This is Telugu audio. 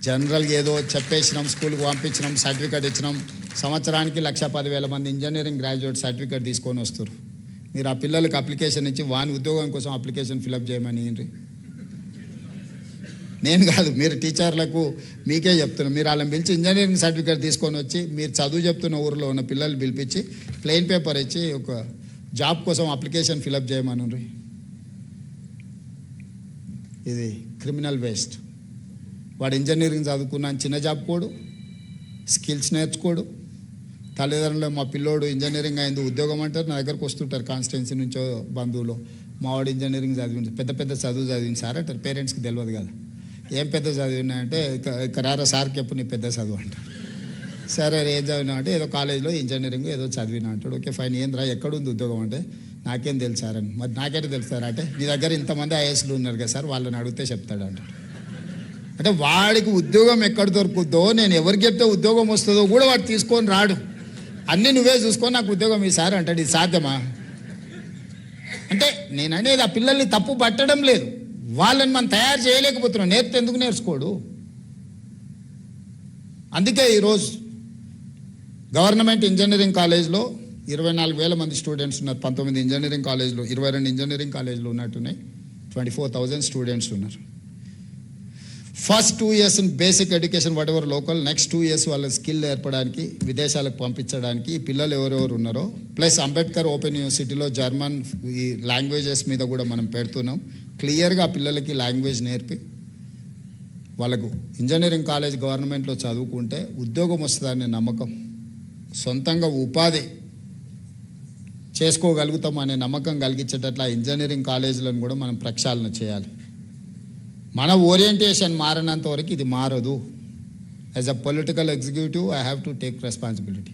జనరల్గా ఏదో చెప్పేసినాం, స్కూల్కి పంపించినాం, సర్టిఫికేట్ ఇచ్చినాం. సంవత్సరానికి 1,10,000 మంది ఇంజనీరింగ్ గ్రాడ్యుయేట్ సర్టిఫికేట్ తీసుకొని వస్తారు. మీరు ఆ పిల్లలకి అప్లికేషన్ ఇచ్చి వాని ఉద్యోగం కోసం అప్లికేషన్ ఫిలప్ చేయమని నేను కాదు, మీరు టీచర్లకు మీకే చెప్తున్నాను. మీరు వాళ్ళని పిలిచి ఇంజనీరింగ్ సర్టిఫికేట్ తీసుకొని వచ్చి మీరు చదువు చెప్తున్న ఊరిలో ఉన్న పిల్లలు పిలిపించి ప్లెయిన్ పేపర్ ఇచ్చి ఒక జాబ్ కోసం అప్లికేషన్ ఫిలప్ చేయమని. ఇది క్రిమినల్ వేస్ట్. వాడు ఇంజనీరింగ్ చదువుకున్నాను చిన్న జాబ్ కోడు, స్కిల్స్ నేర్చుకోడు. తల్లిదండ్రులు మా పిల్లోడు ఇంజనీరింగ్ అయింది ఉద్యోగం అంటారు, నా దగ్గరకు వస్తుంటారు కాన్స్టిట్యున్సీ నుంచో బంధువులు. మావాడు ఇంజనీరింగ్ చదివింది, పెద్ద పెద్ద చదువు చదివింది సార్ అంటారు. పేరెంట్స్కి తెలియదు కదా ఏం పెద్ద చదివినా అంటే, ఇక రారా సార్కి ఎప్పుడు నీ పెద్ద చదువు అంటారు. సరే ఏం చదివినా అంటే ఏదో కాలేజీలో ఇంజనీరింగ్ ఏదో చదివినా అంటాడు. ఓకే ఫైన్, ఏంద్రా ఎక్కడుంది ఉద్యోగం అంటే నాకేం తెలుసు సార్ అని. మరి నాకేంటి తెలుసు సార్ అంటే, మీ దగ్గర ఇంతమంది ఐఏఎస్లు ఉన్నారు కదా సార్, వాళ్ళని అడిగితే చెప్తాడు అంటాడు. అంటే వాడికి ఉద్యోగం ఎక్కడ దొరుకుతుందో, నేను ఎవరికి చెప్తే ఉద్యోగం వస్తుందో కూడా వాడు తీసుకొని రాడు. అన్నీ నువ్వే చూసుకొని నాకు ఉద్యోగం ఈసారి అంటాడు. ఇది సాధ్యమా? అంటే నేను అనేది ఆ పిల్లల్ని తప్పు పట్టడం లేదు, వాళ్ళని మనం తయారు చేయలేకపోతున్నాం. నేర్పితే ఎందుకు నేర్చుకోడు? అందుకే ఈరోజు గవర్నమెంట్ ఇంజనీరింగ్ కాలేజ్లో 24,000 మంది స్టూడెంట్స్ ఉన్నారు. 19 ఇంజనీరింగ్ కాలేజ్లో, 22 ఇంజనీరింగ్ కాలేజ్లో ఉన్నట్టున్నాయి. 24,000 స్టూడెంట్స్ ఉన్నారు. First 2 years in basic education what ever local, next 2 years వాళ్ళ స్కిల్ ఏర్పడడానికి విదేశాలకు పంపించడానికి ఈ పిల్లలు ఎవరెవరు ఉన్నారో, ప్లస్ అంబేద్కర్ ఓపెన్ యూనివర్సిటీలో జర్మన్ ఈ లాంగ్వేజెస్ మీద కూడా మనం పెడుతున్నాం. క్లియర్గా పిల్లలకి లాంగ్వేజ్ నేర్పి వాళ్ళకు ఇంజనీరింగ్ కాలేజ్ గవర్నమెంట్లో చదువుకుంటే ఉద్యోగం వస్తుందనే నమ్మకం, సొంతంగా ఉపాధి చేసుకోగలుగుతాం అనే నమ్మకం కలిగించేటట్ల ఇంజనీరింగ్ కాలేజీలను కూడా మనం ప్రక్షాళన చేయాలి. మన ఓరియంటేషన్ మారినంత వరకు ఇది మారదు. As a political executive I have to take responsibility.